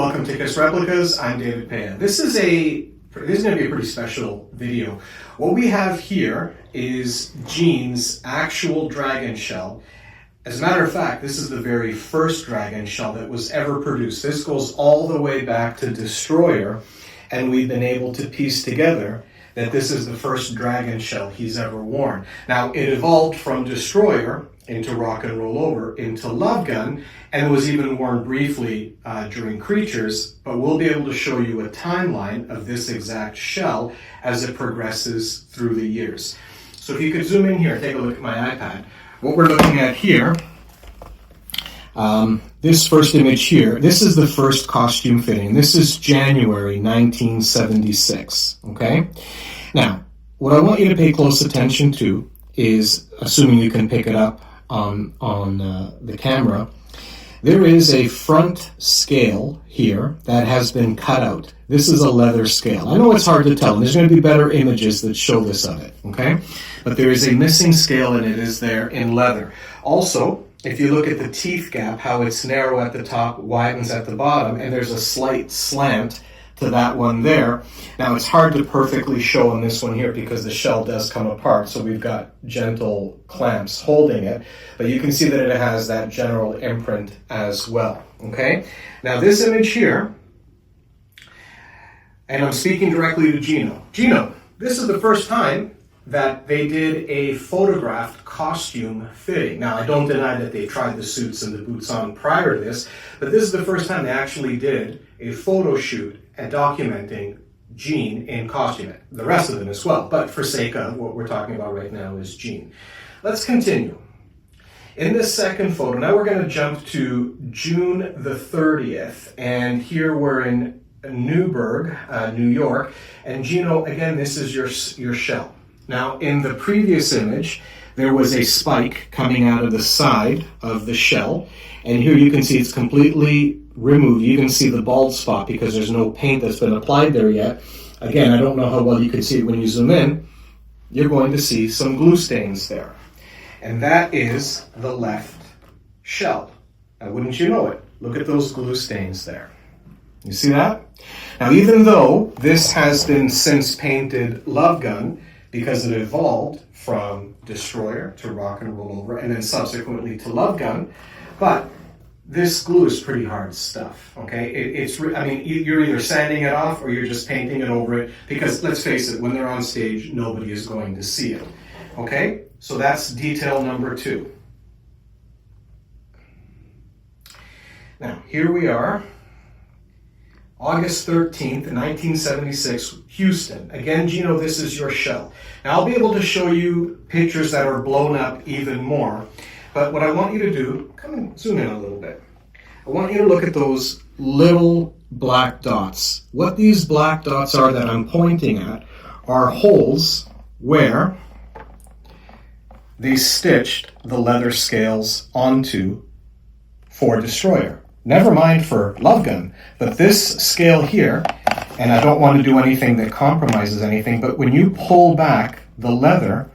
welcome to Kiss Replicas. I'm David Paya. This is going to be a pretty special video. What we have here is Gene's actual dragon shell. As a matter of fact, this is the very first dragon shell that was ever produced. This goes all the way back to Destroyer, and we've been able to piece together that this is the first dragon shell he's ever worn. Now, it evolved from Destroyer into Rock and Roll Over into Love Gun, and it was even worn briefly during Creatures, but we'll be able to show you a timeline of this exact shell as it progresses through the years. So if you could zoom in here, take a look at my iPad. What we're looking at here, this first image here, this is the first costume fitting. This is January 1976, okay? Now, what I want you to pay close attention to is, assuming you can pick it up on the camera, there is a front scale here that has been cut out. This is a leather scale. I know it's hard to tell, and there's going to be better images that show this of it, okay? But there is a missing scale, and it is there in leather. Also, if you look at the teeth gap, how it's narrow at the top, widens at the bottom, and there's a slight slant to that one there. Now, it's hard to perfectly show on this one here because the shell does come apart, so we've got gentle clamps holding it, but you can see that it has that general imprint as well, okay? Now, this image here, and I'm speaking directly to Gino. Gino, this is the first time that they did a photographed costume fitting. Now, I don't deny that they tried the suits and the boots on prior to this, but this is the first time they actually did a photo shoot and documenting Gene in costume. The rest of them as well, but for sake of what we're talking about right now is Gene. Let's continue. In this second photo, now we're going to jump to June the 30th, and here we're in Newburgh, New York, and Gino, again, this is your shell. Now, in the previous image, there was a spike coming out of the side of the shell, and here you can see it's completely removed. You can see the bald spot because there's no paint that's been applied there yet. Again, I don't know how well you can see it when you zoom in. You're going to see some glue stains there. And that is the left shell. Now, wouldn't you know it? Look at those glue stains there. You see that? Now, even though this has been since painted Love Gun, because it evolved from Destroyer to Rock and Roll Over and then subsequently to Love Gun, but this glue is pretty hard stuff, okay? You're either sanding it off or you're just painting it over it because, let's face it, when they're on stage, nobody is going to see it, okay? So that's detail number 2. Now, here we are. August 13th, 1976, Houston. Again, Gino, this is your shell. Now, I'll be able to show you pictures that are blown up even more, but what I want you to do, come and zoom in a little bit. I want you to look at those little black dots. What these black dots are that I'm pointing at are holes where they stitched the leather scales onto for Destroyer. Never mind for Love Gun, but this scale here, and I don't want to do anything that compromises anything, but when you pull back the leather,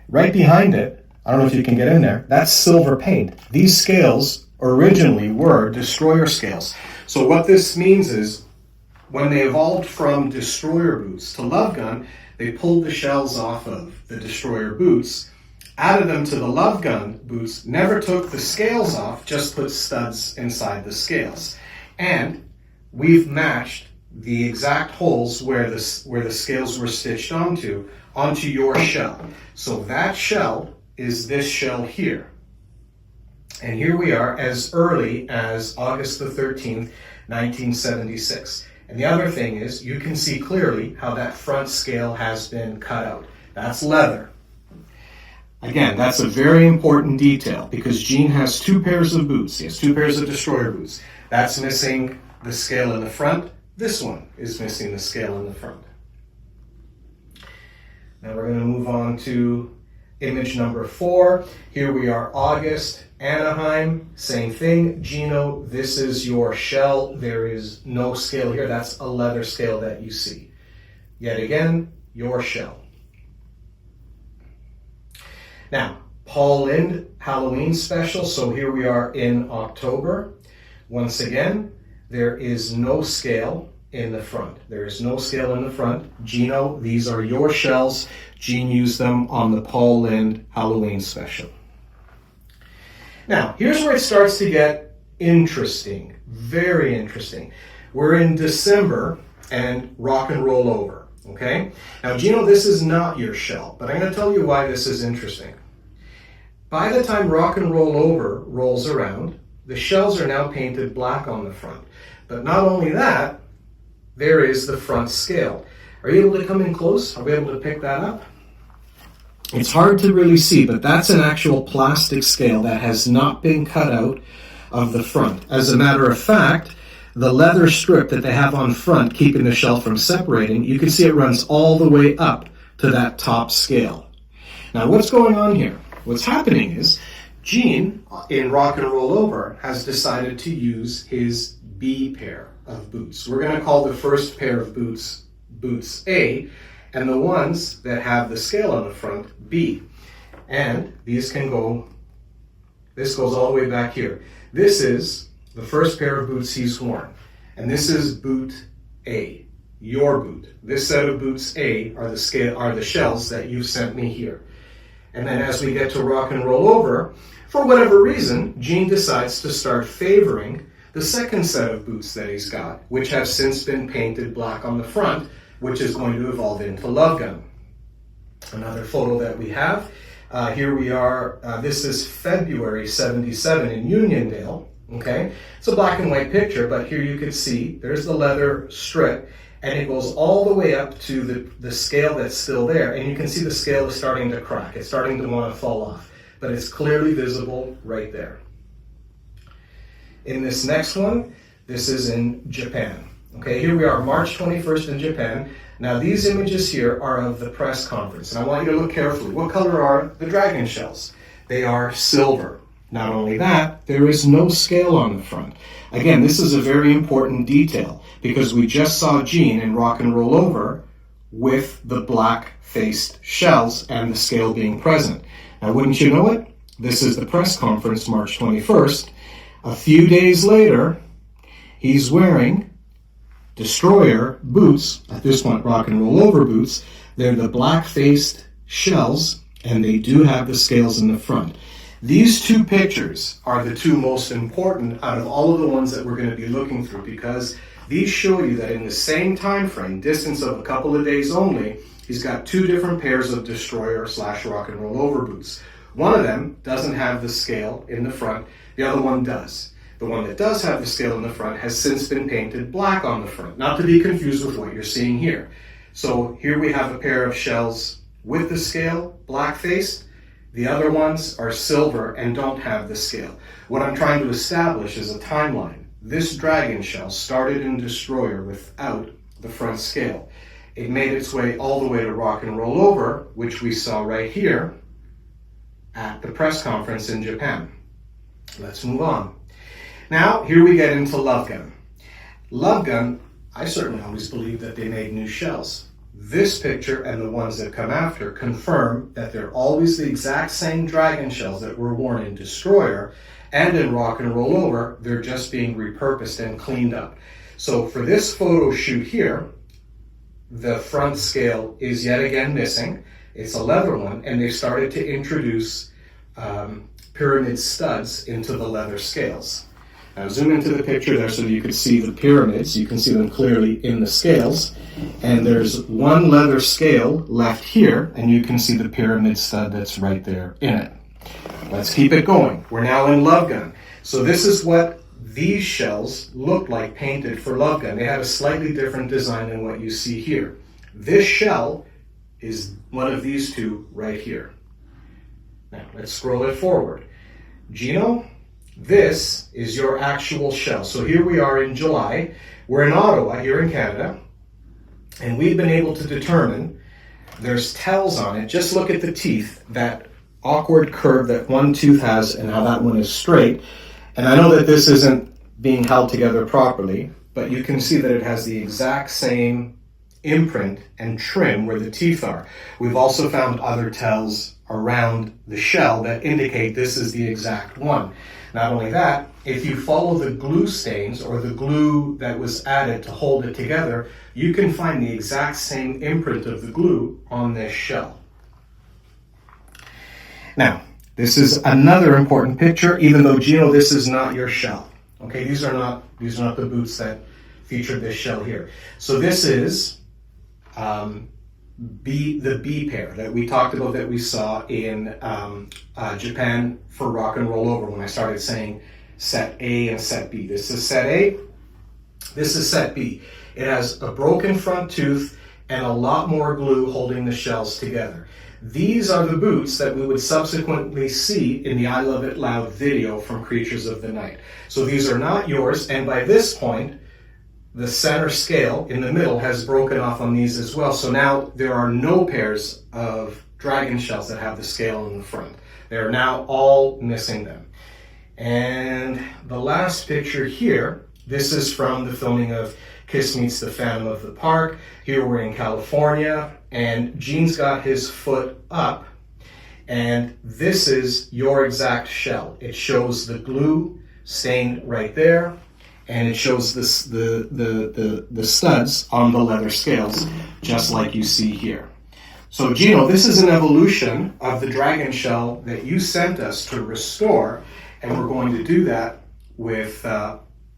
right behind it, I don't know if you can get in there, that's silver paint. These scales originally were Destroyer scales. So what this means is, when they evolved from Destroyer boots to Love Gun, they pulled the shells off of the Destroyer boots, added them to the Love Gun boots, never took the scales off, just put studs inside the scales. And we've matched the exact holes where the scales were stitched onto your shell. So that shell is this shell here. And here we are as early as August the 13th, 1976. And the other thing is, you can see clearly how that front scale has been cut out. That's leather. Again, that's a very important detail because Gene has 2 pairs of boots. He has 2 pairs of Destroyer boots. That's missing the scale in the front. This one is missing the scale in the front. Now we're going to move on to image number 4. Here we are, August, Anaheim, same thing. Gino, this is your shell. There is no scale here. That's a leather scale that you see. Yet again, your shell. Now, Paul Lind Halloween special. So here we are in October. Once again, there is no scale in the front. There is no scale in the front. Gino, these are your shells. Gene used them on the Paul Lind Halloween special. Now, here's where it starts to get interesting, very interesting. We're in December and rock and roll over, okay? Now, Gino, this is not your shell, but I'm going to tell you why this is interesting. By the time rock and roll over rolls around, the shells are now painted black on the front. But not only that, there is the front scale. Are you able to come in close? Are we able to pick that up? It's hard to really see, but that's an actual plastic scale that has not been cut out of the front. As a matter of fact, the leather strip that they have on front, keeping the shell from separating, you can see it runs all the way up to that top scale. Now, what's going on here? What's happening is Gene, in Rock and Roll Over, has decided to use his B pair of boots. We're going to call the first pair of boots boots A, and the ones that have the scale on the front B. And these can go, this goes all the way back here. This is the first pair of boots he's worn. And this is boot A, your boot. This set of boots A are the shells that you sent me here. And then as we get to Rock and Roll Over, for whatever reason, Gene decides to start favoring the second set of boots that he's got, which have since been painted black on the front, which is going to evolve into Love Gun. Another photo that we have, here we are, this is February 77 in Uniondale, okay? It's a black and white picture, but here you can see there's the leather strip, and it goes all the way up to the scale that's still there, and you can see the scale is starting to crack. It's starting to want to fall off, but it's clearly visible right there. In this next one, this is in Japan. Okay, here we are, March 21st in Japan. Now these images here are of the press conference, and I want you to look carefully. What color are the dragon shells? They are silver. Not only that, there is no scale on the front. Again, this is a very important detail because we just saw Gene in Rock and Roll Over with the black-faced shells and the scale being present. Now, wouldn't you know it? This is the press conference, March 21st. A few days later, he's wearing Destroyer boots, at this point Rock and Roll Over boots. They're the black-faced shells, and they do have the scales in the front. These two pictures are the two most important out of all of the ones that we're going to be looking through, because these show you that in the same time frame, distance of a couple of days only, he's got two different pairs of Destroyer / Rock and Roll Over boots. One of them doesn't have the scale in the front, the other one does. The one that does have the scale in the front has since been painted black on the front, not to be confused with what you're seeing here. So here we have a pair of shells with the scale, black-faced. The other ones are silver and don't have the scale. What I'm trying to establish is a timeline. This dragon shell started in Destroyer without the front scale. It made its way all the way to Rock and Roll Over, which we saw right here at the press conference in Japan. Let's move on. Now, here we get into Love Gun. Love Gun, I certainly always believed that they made new shells. This picture and the ones that come after confirm that they're always the exact same dragon shells that were worn in Destroyer and in Rock and Roll Over. They're just being repurposed and cleaned up. So for this photo shoot here, the front scale is yet again missing. It's a leather one, and they've started to introduce pyramid studs into the leather scales. Now zoom into the picture there so you can see the pyramids. You can see them clearly in the scales. And there's one leather scale left here, and you can see the pyramid stud that's right there in it. Let's keep it going. We're now in Love Gun. So this is what these shells look like painted for Love Gun. They have a slightly different design than what you see here. This shell is one of these two right here. Now let's scroll it forward. Gino, this is your actual shell. So here we are in July. We're in Ottawa, here in Canada, and we've been able to determine there's tells on it. Just look at the teeth, that awkward curve that one tooth has and how that one is straight. And I know that this isn't being held together properly, but you can see that it has the exact same imprint and trim where the teeth are. We've also found other tells around the shell that indicate this is the exact one. Not only that, if you follow the glue stains or the glue that was added to hold it together, you can find the exact same imprint of the glue on this shell. Now, this is another important picture, even though, Gino, this is not your shell. Okay, these are not the boots that featured this shell here. So this is the B pair that we talked about, that we saw in Japan for Rock and Roll Over when I started saying set A and set B. This is set A, this is set B. It has a broken front tooth and a lot more glue holding the shells together. These are the boots that we would subsequently see in the I Love It Loud video from Creatures of the Night. So these are not yours, and by this point, the center scale in the middle has broken off on these as well. So now there are no pairs of dragon shells that have the scale in the front. They are now all missing them. And the last picture here, this is from the filming of Kiss Meets the Phantom of the Park. Here we're in California, and Gene's got his foot up, and this is your exact shell. It shows the glue stained right there, and it shows this, the studs on the leather scales, just like you see here. So Gino, this is an evolution of the dragon shell that you sent us to restore, and we're going to do that with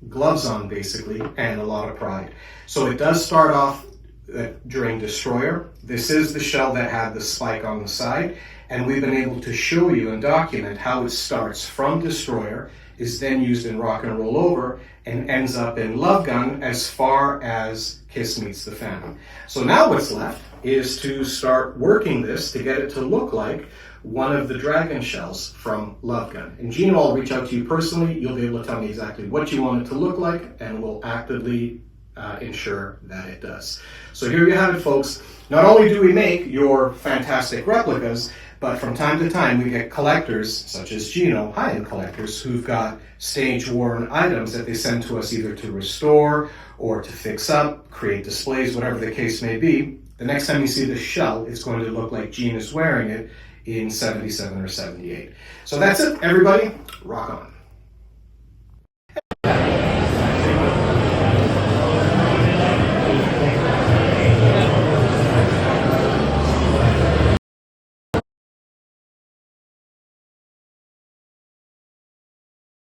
gloves on, basically, and a lot of pride. So it does start off during Destroyer. This is the shell that had the spike on the side, and we've been able to show you and document how it starts from Destroyer, is then used in Rock and Roll Over, and ends up in Love Gun as far as Kiss Meets the Phantom. So now what's left is to start working this to get it to look like one of the dragon shells from Love Gun. And Gene, I'll reach out to you personally. You'll be able to tell me exactly what you want it to look like, and we'll actively ensure that it does. So here you have it, folks. Not only do we make your fantastic replicas, but from time to time we get collectors, such as Gino, high-end collectors, who've got stage-worn items that they send to us either to restore or to fix up, create displays, whatever the case may be. The next time you see the shell, it's going to look like Gene is wearing it in 77 or 78. So that's it, everybody. Rock on.